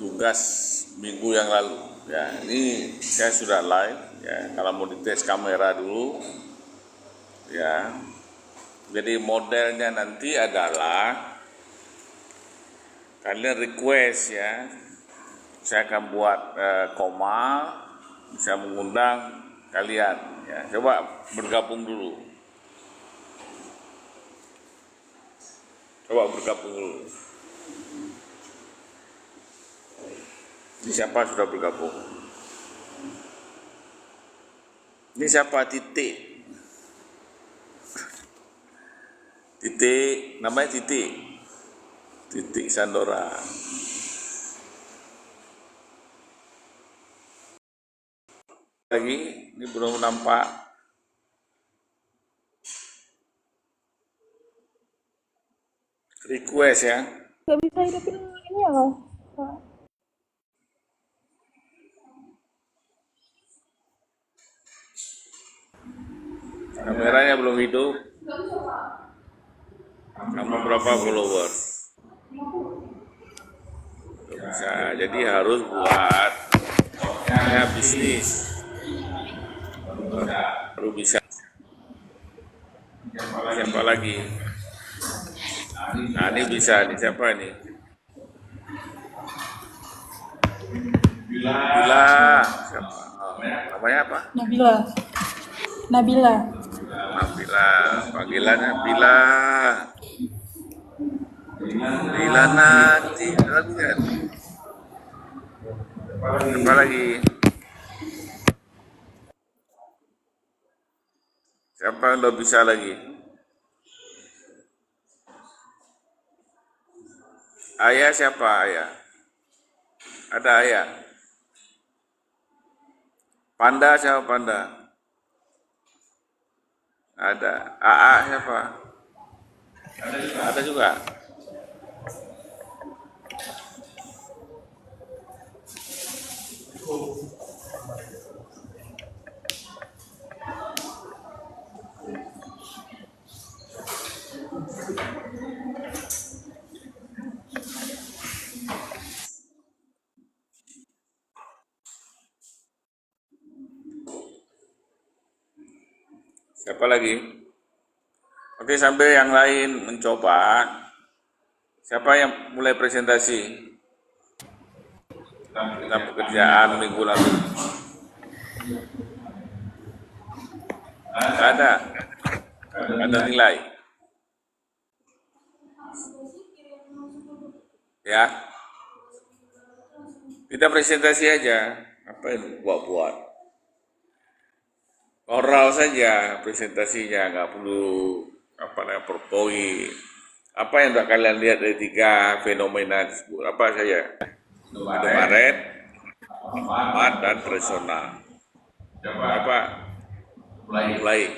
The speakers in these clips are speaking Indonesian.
tugas minggu yang lalu. Ya, ini saya sudah live. Ya, kalau mau dites kamera dulu. Ya, jadi modelnya nanti adalah kalian request ya. Saya akan buat koma, bisa mengundang kalian. Ya, coba bergabung dulu. Coba bergabung dulu. Ini siapa sudah bergabung? Ini siapa? Titik. Titik, namanya Titik. Titik Sandora. Lagi, ini belum nampak. Request ya. Gak bisa hidupin ini ya loh. Kameranya belum hidup. Kamu berapa followers? Bisa, jadi harus buat ya bisnis. Baru bisa. Siapa lagi? Nah, ini bisa, ini siapa ini? Bila, siapa? Oh, namanya apa? Nabila. Nabila. Nabila, panggilannya Bila. Bila nanti, lagi kan? Siapa lagi? Siapa yang udah bisa lagi? Ayah siapa ayah? Ada ayah? Panda siapa Panda? Ada. AA siapa? Ada juga. Siapa lagi? Oke, sambil yang lain mencoba. Siapa yang mulai presentasi? Tentang pekerjaan minggu lalu. Ada. Ada nilai. Ya. Kita presentasi aja. Apa yang buat-buat? Oral saja presentasinya, nggak perlu PowerPoint. Apa yang sudah kalian lihat dari 3 fenomena tersebut? Apa saja? Indomaret, Alfamart, dan Tresona. Apa? Mulai.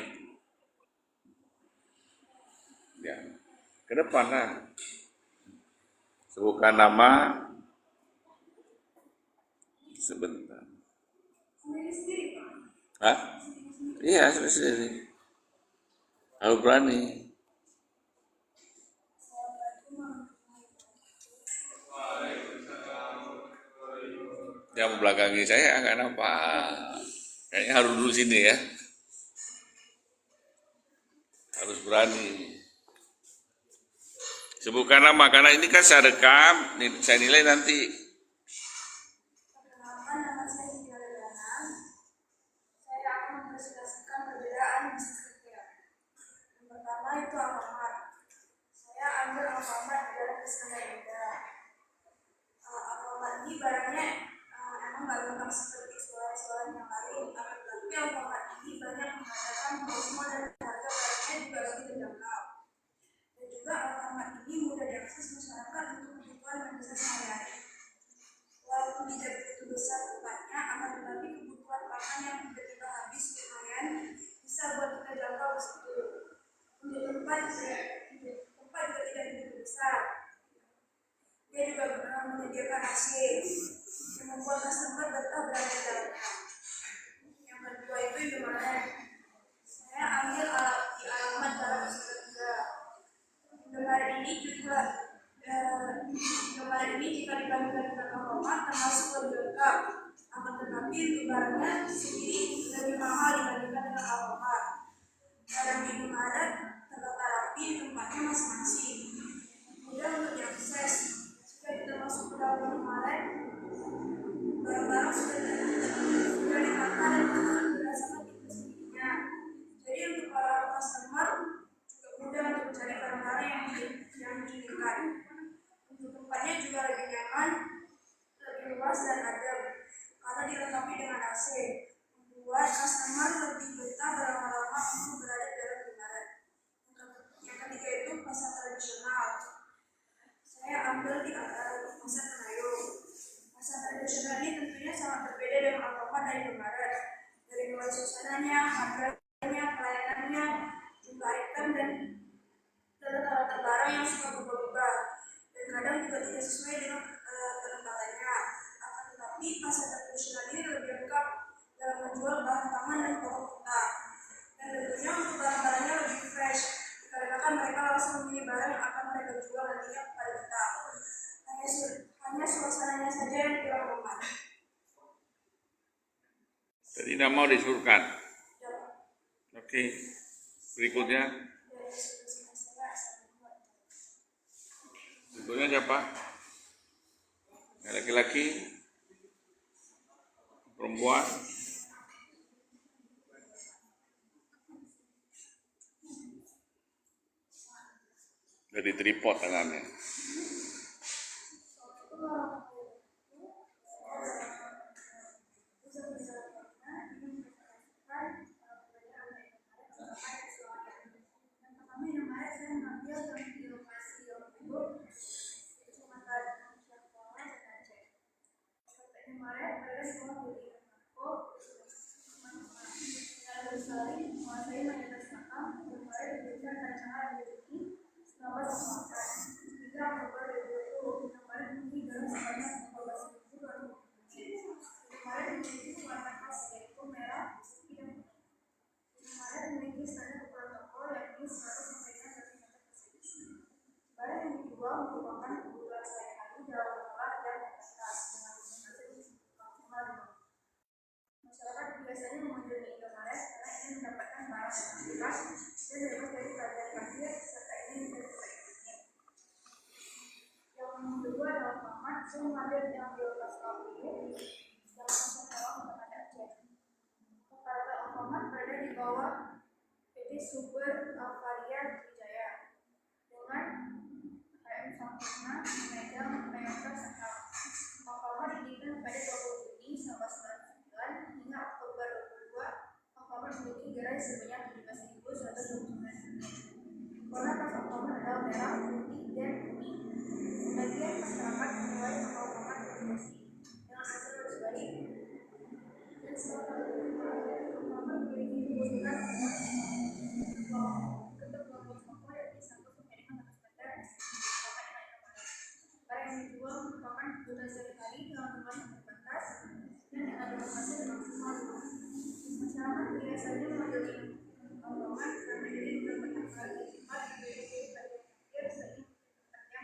Ya. Ke depan lah. Sebutkan nama. Sebentar. Hah? Iya, sendiri. Harus berani. Yang membelakangi saya nggak nampak. Kayaknya harus dulu sini ya. Harus berani. Sebutkan nama, karena ini kan saya rekam, saya nilai nanti. Perkenalkan, nama saya Cynthia Liliana. Saya akan mempresentasikan perbedaan bisnis retail. Yang pertama itu Alfamart. Saya ambil Alfamart di dalam Istana Indah. Alfamart ini barangnya emang nggak lengkap seperti sekolah-sekolah yang lain, tapi Alfamart ini banyak mengadakan promo dan harga barangnya juga lebih terjangkau. Dan juga Alfamart ini mudah diakses masyarakat untuk kebutuhan dan bisa sehari-hari. Walaupun tidak begitu besar tempatnya, akan tetapi kebutuhan pangan yang tiba-tiba habis lumayan bisa buat kita jangkau ke situ. Untuk tempat juga tidak begitu besar. Dia juga menyediakan AC yang membuat customer betah berada di dalamnya. Yang kedua itu Indomaret. Saya ambil di alamat dalam juga. Indomaret ini jika dibandingkan dengan Alfamart termasuk lebih lengkap. Akan tetapi untuk barangnya sendiri lebih mahal dibandingkan dengan Alfamart. Barang di Indomaret tertata rapi di tempatnya masing-masing, mudah untuk diakses. Jika kita masuk ke dalam Indomaret, barang-barang sudah ditata dan berdasarkan tipe sendirinya. Jadi untuk para customer juga mudah untuk mencari barang-barang yang diinginkan. Untuk tempatnya juga lebih nyaman, lebih luas dan adem karena dilengkapi dengan AC, membuat customer lebih betah berlama-lama untuk berada di dalam Indomaret. Yang ketiga itu pasar tradisional. Saya ambil di pasar Kenayung. Pasar tradisional ini tentunya sangat berbeda dengan Alfamart dan Indomaret. Dari mulai suasananya, harganya, pelayanannya, jumlah item dan rata-rata barang yang suka berubah-ubah dan kadang juga tidak sesuai dengan penempatannya. Akan tetapi pasar tradisional ini lebih lengkap dalam menjual bahan pangan dan pokok kota. Dan tentunya untuk barang-barangnya lebih fresh, dikarenakan mereka langsung memilih barang yang akan mereka jual nantinya kepada kita. Hanya suasananya saja yang kurang nyaman. Jadi tidak mau disebutkan. Oke, berikutnya. Berikutnya siapa? Laki-laki, perempuan. Jadi tripod tangannya. Masyarakat biasanya mengunjungi Indomaret karena ingin mendapatkan barang yang murah dan bebas dari pajak parkir serta ingin menjadi yang kedua adalah Alfamart yang hadir yang di lokasi Alfamart yang sekarang berada Aceh. Rata-rata Alfamart berada di bawah PT Super Alvaria Wijaya dengan HM Sampurna, Medan, Toyota, Saham. Alfamart didirikan pada 20 Juni 1999 hingga Oktober 2022. Alfamart memiliki gerai sebanyak 17.129 unit. Warna khas Alfamart adalah merah, putih, dan kuning. Sebagian masyarakat menilai Alfamart bersih dengan hasil arus balik dan setelah Alfamart memiliki keunggulan keterbelahan toko yang disambut pemilikan atas bandar barang yang dijual merupakan kebutuhan sehari-hari dengan jumlah yang terbatas dan dengan lokasi yang maksimal. Masyarakat biasanya membeli Alfamart karena ini mendapatkan harga cepat dari parkir seiring tempatnya.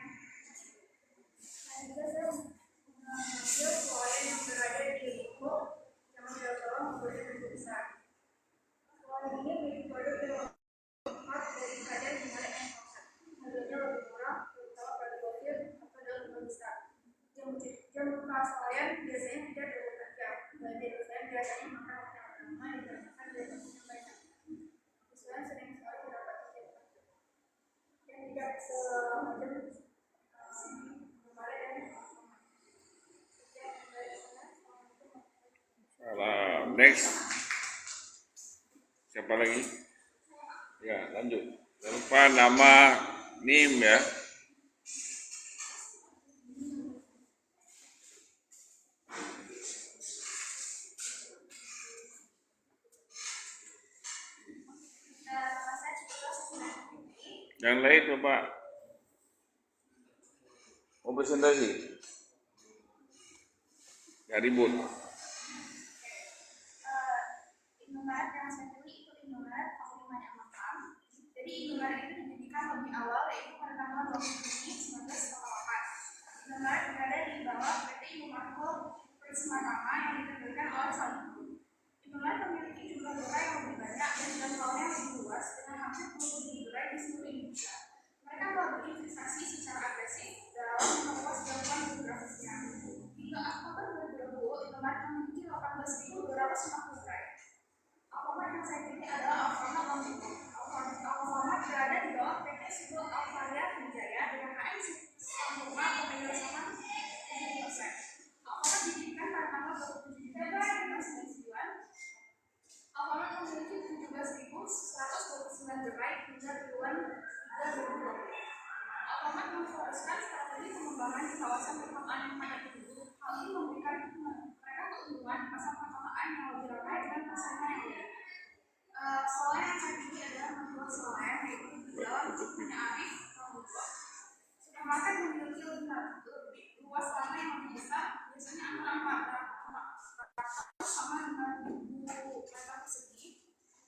Nah, juga saya mengambil poin yang berada di Lipo yang menjual tolong membuatnya lebih besar. Poin ini menjadi produk yang cepat daripada Indomaret yang kosong. Harganya lebih murah, terutama pada gokil atau dalam jumlah besar. Jam buka swalayan biasanya tidak 24 jam. Belanja swalayan biasanya makan waktu yang lama dikarenakan biasanya banyak. Swalayan sering sekali terdapat terjadi yang tidak semacam Indomaret dan Next. Siapa lagi? Ya, lanjut. Jangan lupa nama NIM ya. Yang lain coba mau presentasi. Ya ribut. Indomaret yang saya pilih itu Indomaret Panglima yang Makam. Jadi Indomaret itu didirikan lebih awal yaitu pada tanggal 20 Juni 1988. Indomaret berada di bawah adalah PT Indomaret Prisma Tama yang dikendalikan oleh Salihu. Indomaret memiliki jumlah gerai yang lebih banyak dan jangkauannya lebih luas dengan hampir 20 gerai di seluruh Indonesia. Mereka telah berinvestasi secara agresif dalam memperluas jangkauan geografisnya. Hingga Oktober 2020, Indomaret memiliki 18.250 gerai. Alfamart yang saya pilih adalah Alfamart Lampung. Alfamart berada di bawah PT Subur Alfaria Wijaya dengan HM Sampurna pemegang saham 70%. Alfamart didirikan pada tanggal 27 Februari 1999. Alfamart memiliki 17.129 gerai hingga bulan 2020. Alfamart memfokuskan strategi pengembangan di kawasan perkotaan yang padat penduduk. Hal ini memberikan mereka keuntungan di pasar perkotaan yang lebih ramai dan persaingan yang tinggi. Soalnya yang saya pilih adalah menjual soalnya yaitu di dalam hanya Arif Mahmudullah. Supermarket memiliki lebih luas lantai yang lebih besar, biasanya antara 400 sama 5.000 meter persegi.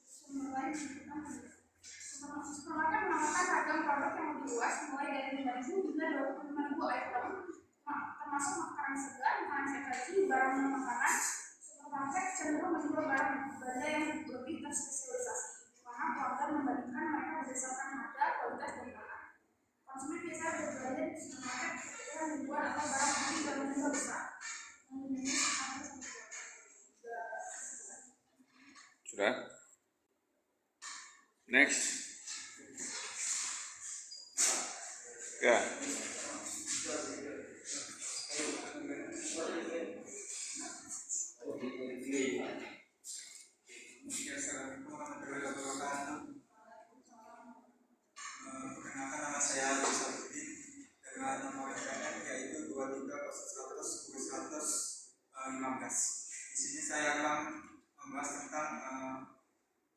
Sumber lain supermarket menawarkan ragam produk yang lebih luas, mulai dari 5.000 hingga 25.000 item, termasuk makanan segar, makanan saji, barang makanan. Supermarket cenderung menjual barang belanja yang lebih terspesialisasi, di mana pelanggan membandingkan mereka berdasarkan harga, kualitas, dan bahan. Konsumen biasanya berbelanja di supermarket ketika ribuan atau barang lebih dalam jumlah besar. Sudah? Next. Ya. Assalamualaikum warahmatullahi wabarakatuh. Perkenalkan nama saya Agus Sapuddin dengan nomor NPM yaitu 2301100115. Di sini saya akan membahas tentang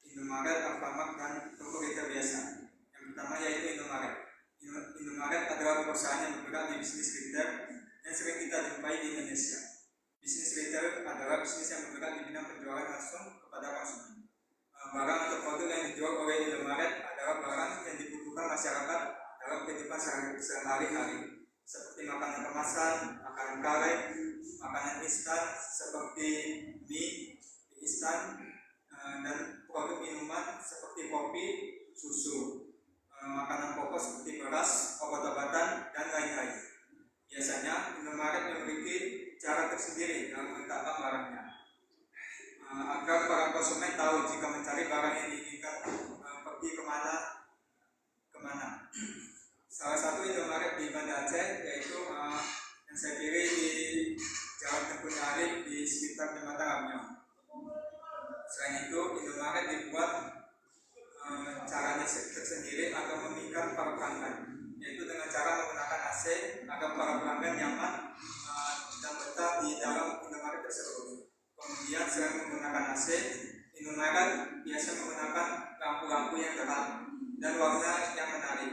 Indomaret, Alfamart, dan toko retail biasa. Yang pertama yaitu Indomaret. Indomaret adalah perusahaan yang bergerak di bisnis retail yang sering kita jumpai di Indonesia. Bisnis retail adalah bisnis yang bergerak di bidang penjualan langsung kepada konsumen. Barang atau produk yang dijual oleh Indomaret adalah barang yang dibutuhkan masyarakat dalam kehidupan sehari-hari, seperti makanan kemasan, makanan kaleng, makanan instan seperti mie instan, dan produk minuman seperti kopi, susu, makanan pokok seperti beras, obat-obatan, dan lain-lain. Biasanya Indomaret memiliki cara tersendiri dalam menetapkan barangnya, agar para konsumen tahu jika mencari barang yang diinginkan pergi kemana. Salah satu Indomaret di Banda Aceh yaitu yang saya pilih di Jalan Tengku Nyari di sekitar Jembatan Ramyong. Selain itu, Indomaret dibuat caranya tersendiri agar memikat para pelanggan, yaitu dengan cara menggunakan AC agar para pelanggan nyaman dan betah di dalam Indomaret tersebut. Kemudian selain menggunakan AC, Indomaret biasa menggunakan lampu-lampu yang terang dan warna yang menarik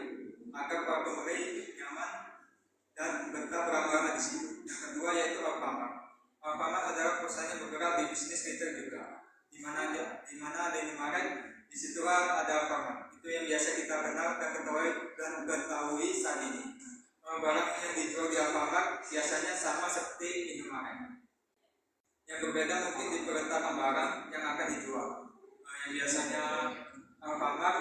agar para pembeli nyaman dan betah berlama-lama di situ. Yang kedua yaitu Alfamart. Alfamart adalah perusahaan yang bergerak di bisnis retail juga, di mana ada Indomaret, disitulah ada Alfamart. Itu yang biasa kita kenal dan ketahui saat ini. Barang yang dijual di Alfamart biasanya sama seperti Indomaret. Yang berbeda mungkin di peletakan barang yang akan dijual. Yang biasanya Alfamart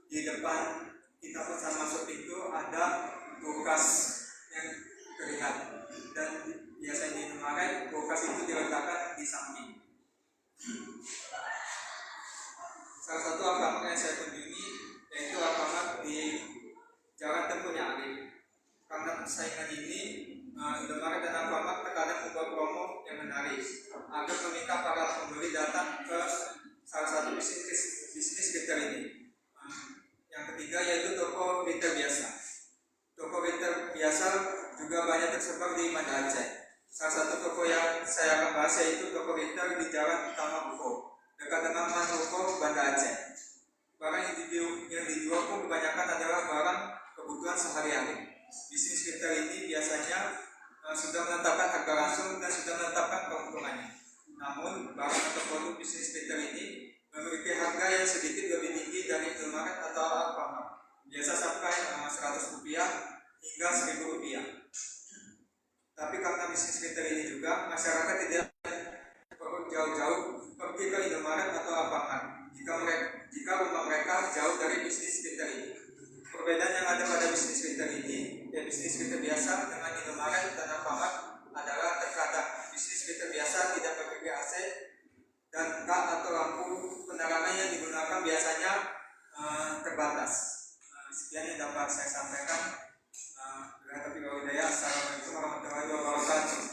di depan kita pesan masuk itu ada kulkas yang terlihat, dan biasanya di Indomaret kulkas itu diletakkan di samping. Salah satu Alfamart yang saya kunjungi yaitu Alfamart di Jalan Tengku Nyari. Karena persaingan ini, Indomaret dan Alfamart terkadang membuat promo yang menarik agar meminta para pembeli datang ke salah satu bisnis retail ini. Yang ketiga yaitu toko retail biasa. Toko retail biasa juga banyak tersebar di Banda Aceh. Salah satu toko yang saya akan bahas yaitu toko retail di Jalan Utama Buko, dekat dengan Manruko, Banda Aceh. Barang yang dijual pun kebanyakan adalah barang kebutuhan sehari-hari. Bisnis retail ini biasanya sudah menetapkan harga langsung dan sudah menetapkan keuntungannya. Namun, barang atau produk bisnis retail ini memiliki harga yang sedikit lebih tinggi dari Indomaret atau Alfamart, biasa sampai Rp100 hingga Rp1.000. Tapi karena bisnis retail ini juga masyarakat tidak perlu jauh-jauh pergi ke Indomaret atau Alfamart jika rumah mereka jauh dari bisnis retail ini. Perbedaan yang ada pada bisnis retail ini, bisnis retail biasa dengan Indomaret dan Alfamart adalah terkadang bisnis retail biasa tidak pakai AC dan kak atau lampu penerangan yang digunakan biasanya terbatas. Sekian yang dapat saya sampaikan. Assalamualaikum warahmatullahi wabarakatuh.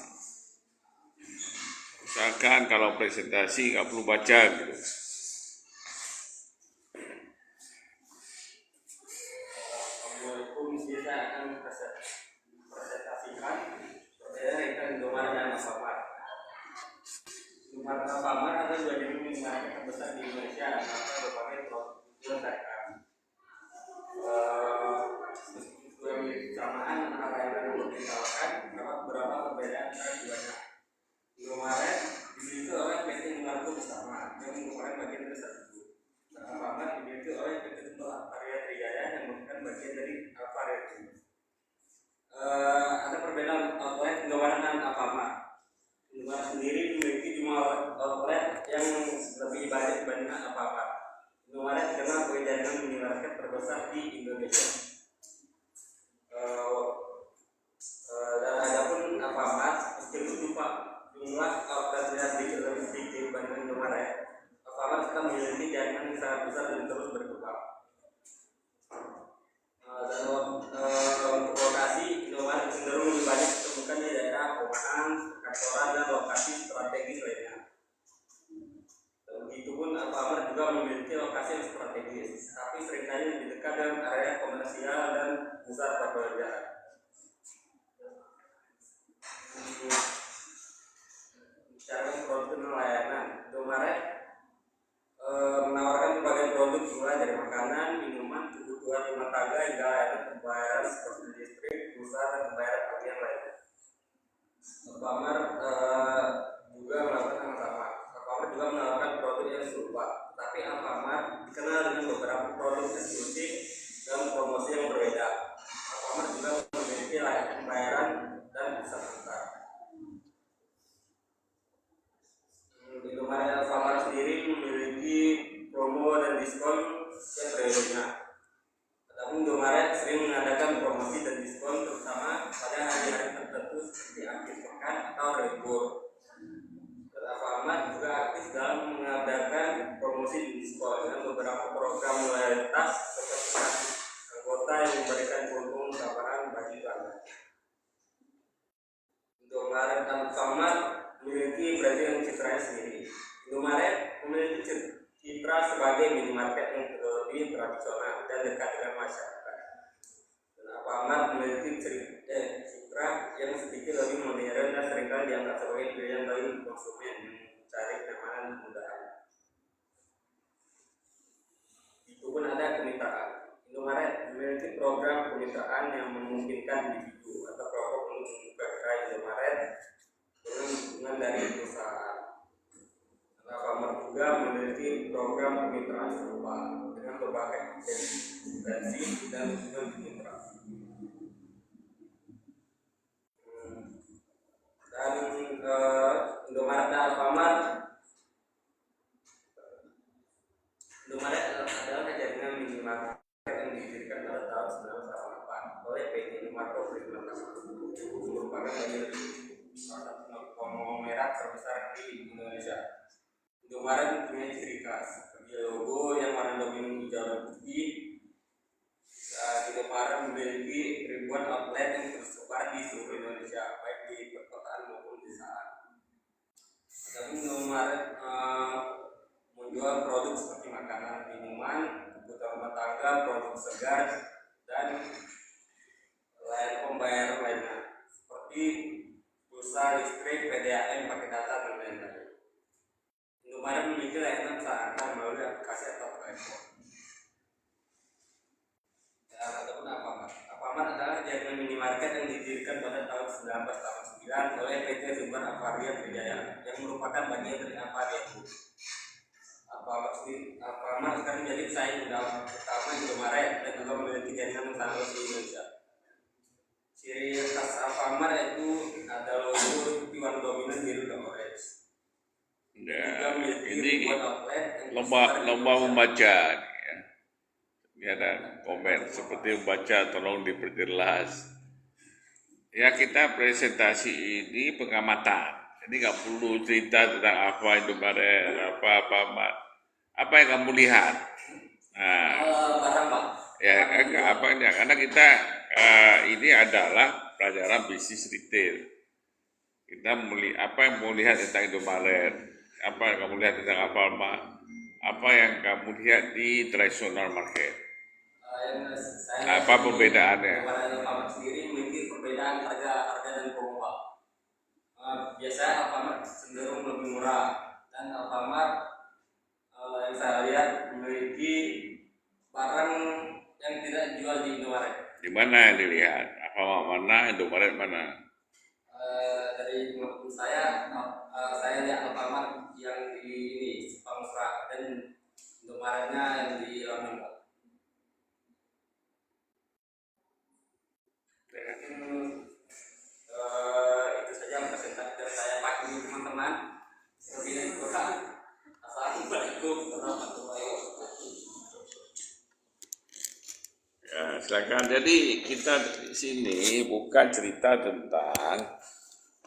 Usahakan kalau presentasi nggak perlu baca gitu. Assalamualaikum, saya akan presentasikan perbedaan Indomaret dan Alfamart. Indomaret dan Alfamart adalah dua jenis minimarket terbesar di Indonesia atau berbagai produk mereka. Dua milik kesamaan antara yang ditawarkan, terdapat beberapa perbedaan antara keduanya. Indomaret dimiliki oleh PT Indomaret Bersama yang merupakan bagian dari tersebut. Dan Alfamart dimiliki oleh PT Alvaria Trijaya yang merupakan bagian dari Alvaria. Ada perbedaan outlet Indomaret dan Alfamart. Indomaret sendiri memiliki jumlah outlet yang lebih banyak dibandingkan Alfamart. Indomaret dikenal sebagai jaringan minimarket terbesar di Indonesia. Dan adapun Alfamart, meskipun jumlah outletnya sedikit lebih sedikit dibandingkan Indomaret, Alfamart tetap memiliki jaringan yang sangat besar dan terus berkembang. Dan untuk lokasi, Indomaret cenderung lebih banyak ditemukan di daerah perumahan, perkantoran, dan lokasi strategis lainnya. Begitupun Alfamart juga memiliki lokasi yang strategis, tapi seringkali lebih dekat dengan area komersial dan pusat perbelanjaan. Bicara produk dan layanan, Indomaret menawarkan berbagai produk mulai dari makanan, minuman, kebutuhan rumah tangga hingga layanan pembayaran seperti listrik, pulsa, dan pembayaran tagihan lainnya. Alfamart juga melakukan yang sama. Alfamart juga menawarkan produk yang serupa, tapi Alfamart dikenal dengan beberapa produk eksklusif dan promosi yang berbeda. Alfamart juga memiliki layanan pembayaran dan pusat antar. Indomaret dan Alfamart sendiri memiliki promo dan diskon yang berbeda. Adapun Indomaret sering mengadakan promosi dan diskon terutama pada hari-hari tertentu seperti akhir pekan atau libur. Dan Alfamart juga aktif dalam mengadakan promosi dan diskon dengan beberapa program loyalitas seperti anggota yang memberikan keuntungan tawaran bagi pelanggan. Indomaret dan Alfamart memiliki branding yang citranya sendiri. Indomaret memiliki citra sebagai minimarket yang lebih tradisional dan dekat dengan masyarakat. Dan Alfamart memiliki citra yang sedikit lebih modern dan seringkali dianggap sebagai pilihan bagi konsumen yang mencari kenyamanan dan kemudahan. Itu pun ada kemitraan. Indomaret memiliki program kemitraan yang memungkinkan individu atau kelompok untuk membuka gerai Indomaret dengan dukungan dari perusahaan. Alfamart juga memiliki program kemitraan serupa dengan berbagai agensi dan dukungan mitra. Dan Indomaret dan Alfamart, Indomaret adalah jaringan minimarket yang didirikan pada tahun 1988 oleh PT Indomaret merupakan bagian dari salah satu konglomerat terbesar di Indonesia. Indomaret mempunyai ciri khas, logo yang warna dominan hijau dan putih. Indomaret memiliki ribuan outlet yang tersebar di seluruh Indonesia, baik di perkotaan maupun desaan. Dan Indomaret menjual produk seperti makanan, minuman, kebutuhan rumah tangga, produk segar, dan layanan pembayaran lainnya seperti pulsa, listrik, PDAM, paket data, dan lain-lain. Indomaret memiliki layanan pesan melalui aplikasi atau telepon. Ataupun Alfamart adalah jaringan minimarket yang didirikan pada tahun 1989 oleh PT Alvaria Trijaya yang merupakan bagian dari Alvaria Group. Alfamart akan menjadi pesaing utama Indomaret dan juga memiliki jaringan yang sangat luas di Indonesia. Ciri khas Alfamart itu ada logo pilar dominan biru dan orange. Ya, ini lomba membaca. Ya. Ini ada komen seperti membaca, tolong diperjelas. Ya, kita presentasi ini pengamatan. Jadi nggak perlu cerita tentang apa Indomaret, apa yang kamu lihat. Nah, Barang Pak. ya, karena kita ini adalah pelajaran bisnis retail. Kita apa yang mau lihat tentang Indomaret, apa yang kamu lihat tentang Alfamart, apa yang kamu lihat di traditional market. Apa perbedaannya? Alfamart sendiri memiliki perbedaan harga dan promo Pak. Biasanya Alfamart cenderung lebih murah dan Alfamart yang saya lihat memiliki barang yang tidak dijual di Indomaret. Di mana yang dilihat? Alfamart mana, Indomaret mana? Dari menurut saya lihat Alfamart yang di ini Pamsra dan Indomaretnya yang di Lampung. Itu saja presentasi dari saya Pak untuk teman-teman. Lebih kurang. Assalamualaikum warahmatullahi wabarakatuh. Ya, silakan. Jadi kita di sini bukan cerita tentang,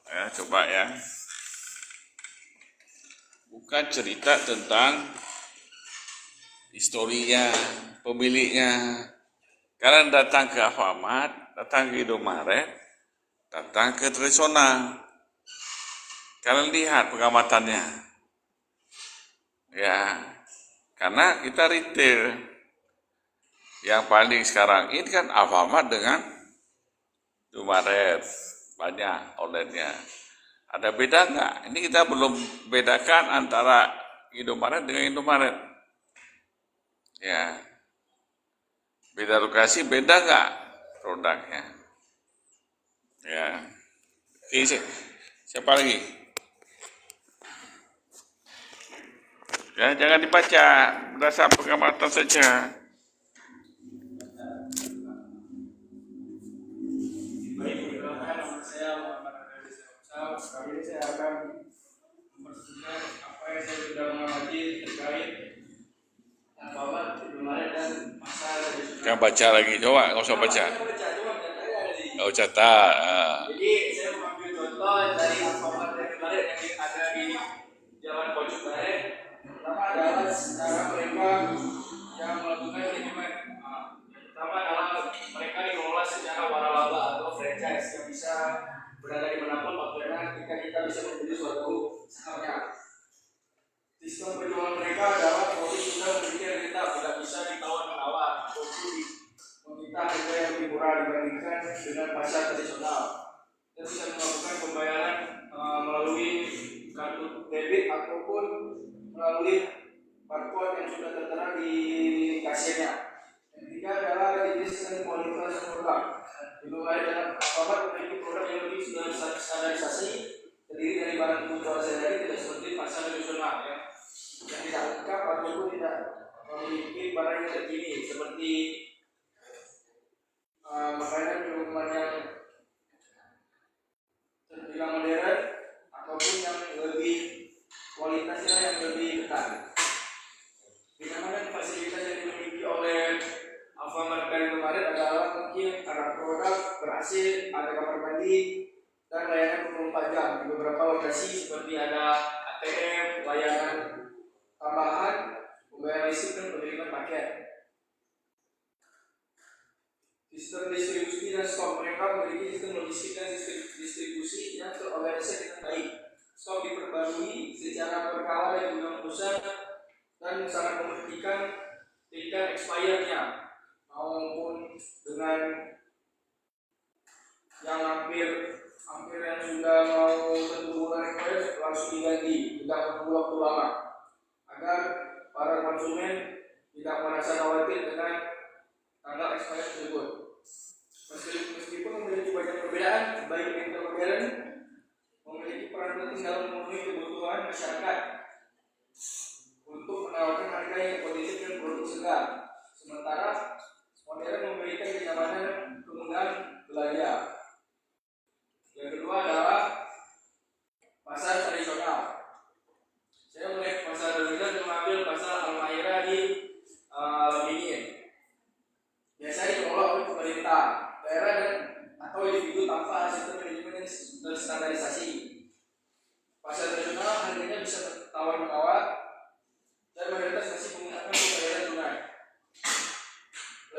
ya coba ya, bukan cerita tentang historinya, pemiliknya. Kalian datang ke Alfamart, datang ke Indomaret, datang ke tradisional. Kalian lihat pengamatannya. Ya, karena kita retail. Yang paling sekarang ini kan Alfamart dengan Indomaret, banyak outletnya. Ada beda nggak? Ini kita belum bedakan antara Indomaret dengan Indomaret. Ya, beda lokasi, beda nggak produknya? Ya, oke, siapa lagi? Ya, jangan dibaca, berdasar pengamatan saja. Baik, perkenalkan nama saya Muhammad Adi Syamsal. Kali ini saya akan mempresentasikan apa yang saya sudah mengamati terkait Alfamart, Indomaret dan masa tradisional. Jangan baca lagi, coba nggak usah baca. Oh, catat. Jadi saya mengambil contoh dari Alfamart dan Indomaret yang ada di Jalan Pojok Barat. Pertama adalah cara mereka yang melakukan manajemen. Yang pertama adalah mereka dikelola secara waralaba atau franchise yang bisa berada di manapun apabila kita bisa membeli suatu sahamnya. Sistem penjualan mereka adalah produk sudah memiliki kita tidak bisa ditawar-menawar ataupun meminta harga yang lebih murah dibandingkan dengan pasar tradisional. Kita bisa melakukan pembayaran melalui kartu debit ataupun melalui barcode yang sudah tertera di kasirnya. Yang ketiga adalah jenis dan kualitas produk. Indomaret dan Alfamart memiliki produk yang lebih sudah standarisasi, terdiri dari barang kebutuhan sehari-hari, tidak seperti pasar tradisional yang tidak lengkap ataupun tidak memiliki barang yang terkini seperti makanan minuman yang terbilang modern ataupun yang lebih kualitasnya yang lebih ketat. Dengan mana fasilitas yang dimiliki oleh Alfamart dan Indomaret adalah mungkin ada produk berhasil, ada kamar mandi, dan layanan 24 jam di beberapa lokasi seperti ada ATM, layanan tambahan, pembayaran listrik dan pengiriman paket. Sistem distribusi dan stok mereka memiliki sistem logistik dan sistem distribusi yang terorganisir dengan baik. Stok diperbarui secara berkala dan gudang pusat dan sangat memperhatikan tingkat expirednya maupun dengan yang hampir yang sudah mau berbulan expired langsung diganti, tidak menunggu waktu lama agar para konsumen tidak merasa khawatir dengan tanggal expired tersebut. Meskipun memiliki banyak perbedaan, baik retail modern memiliki peran penting dalam memenuhi kebutuhan masyarakat untuk menawarkan harga yang kondusif dan produk segar. Sementara modern memberikan kenyamanan kemudahan belanja. kedua adalah pasar tradisional. Saya mulai pasar tradisional dan mengambil pasar Al-Mairah di Laminin. Biasanya dikelola oleh pemerintah daerah dan atau individu tanpa sistem manajemen yang terstandarisasi. Pasar tradisional harganya bisa tawar-menawar dan mayoritas masih menggunakan pembayaran tunai.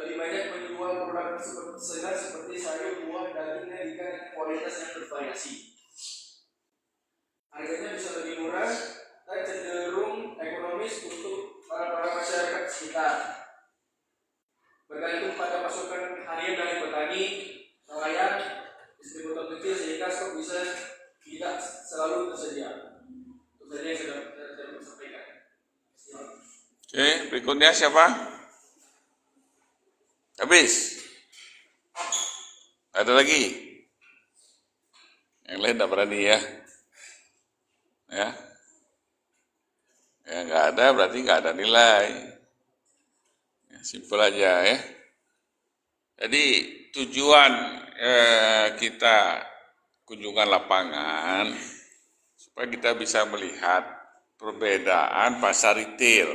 Lebih banyak menjual produk segar seperti sayur, buah, daging, dan ikan dengan kualitas yang bervariasi. Harganya bisa lebih murah dan cenderung ekonomis untuk para masyarakat sekitar. Bergantung pada pasokan harian dari petani, nelayan, distributor kecil sehingga stok bisa tidak selalu tersedia. Itu saja yang sudah saya sampaikan. Oke, berikutnya siapa? Habis? Ada lagi? Yang lain tidak berani ya? Ya? Ya nggak ada berarti nggak ada nilai. Ya, simpel aja ya. Jadi tujuan kita kunjungan lapangan supaya kita bisa melihat perbedaan pasar retail.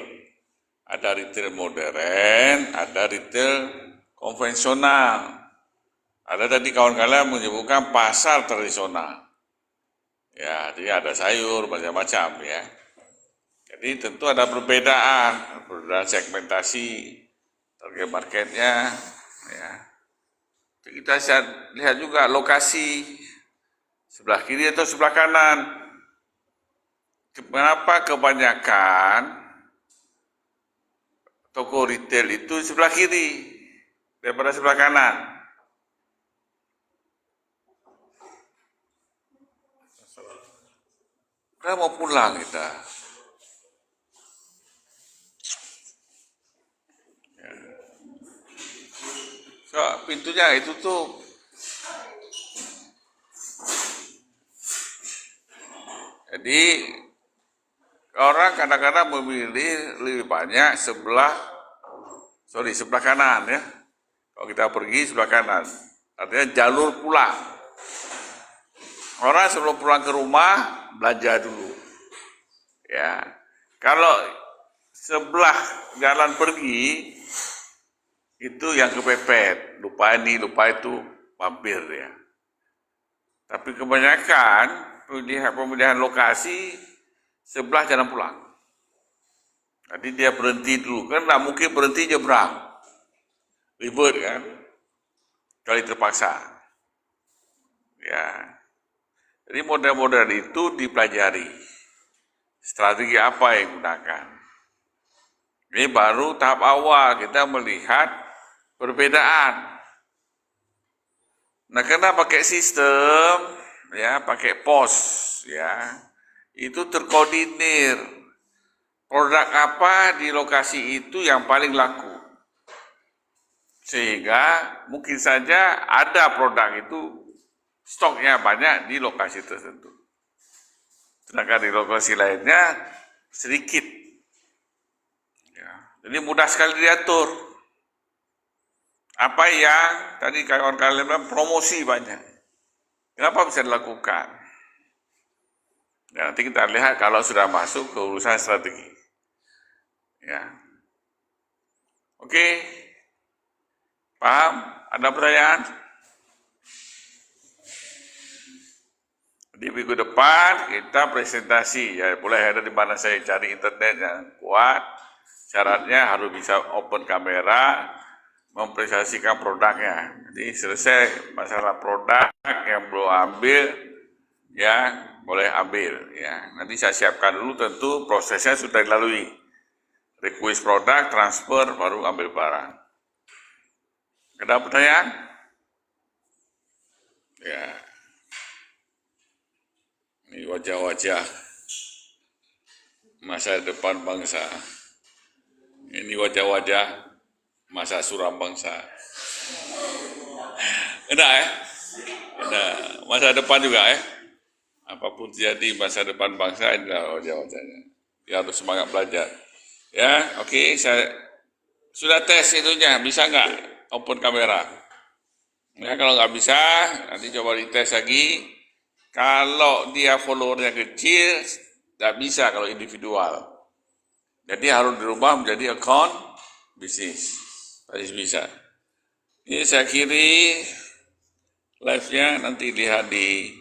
Ada retail modern, ada retail konvensional. Ada tadi kawan-kawan menyebutkan pasar tradisional. Ya, jadi ada sayur macam-macam ya. Jadi tentu ada perbedaan segmentasi target marketnya. Ya. Kita lihat juga lokasi sebelah kiri atau sebelah kanan. Kenapa kebanyakan toko retail itu sebelah kiri daripada sebelah kanan? Kita mau pulang kita. Ya. So, pintunya itu tuh jadi orang kadang-kadang memilih lebih banyak sebelah kanan ya. Kalau kita pergi sebelah kanan, artinya jalur pulang. Orang sebelum pulang ke rumah belanja dulu. Ya. Kalau sebelah jalan pergi itu yang kepepet, lupa ini, lupa itu, mampir ya. Tapi kebanyakan pemilihan lokasi sebelah jalan pulang. Jadi dia berhenti dulu, kan nggak mungkin berhenti nyebrang, ribet kan, kali terpaksa. Ya, jadi model-model itu dipelajari, strategi apa yang digunakan. Ini baru tahap awal kita melihat perbedaan. Nah, karena pakai sistem, ya, pakai pos, ya. Itu terkoordinir produk apa di lokasi itu yang paling laku, sehingga mungkin saja ada produk itu stoknya banyak di lokasi tertentu, sedangkan di lokasi lainnya sedikit ya. Jadi mudah sekali diatur. Apa yang tadi kawan-kawan bilang promosi banyak, kenapa bisa dilakukan? Ya, nanti kita lihat kalau sudah masuk ke urusan strategi. Ya. Oke. Paham? Ada pertanyaan? Di minggu depan kita presentasi. Ya, boleh ada di mana saya cari internet yang kuat. Syaratnya harus bisa open kamera, mempresentasikan produknya. Jadi selesai masalah produk yang belum ambil, ya boleh ambil ya. Nanti saya siapkan dulu, tentu prosesnya sudah dilalui. Request produk, transfer, baru ambil barang. Ada pertanyaan? Ya. Ini wajah-wajah masa depan bangsa. Ini wajah-wajah masa suram bangsa. Enak ya? Enak. Masa depan juga ya? Apapun terjadi masa depan bangsa, inilah wajah-wajahnya. Dia harus semangat belajar. Ya, oke, saya sudah tes itunya, bisa nggak open kamera? Ya, kalau nggak bisa, nanti coba dites lagi. Kalau dia followernya kecil, tidak bisa kalau individual. Jadi harus dirubah menjadi account bisnis. Pasti bisa. Ini saya kiri live-nya, nanti lihat di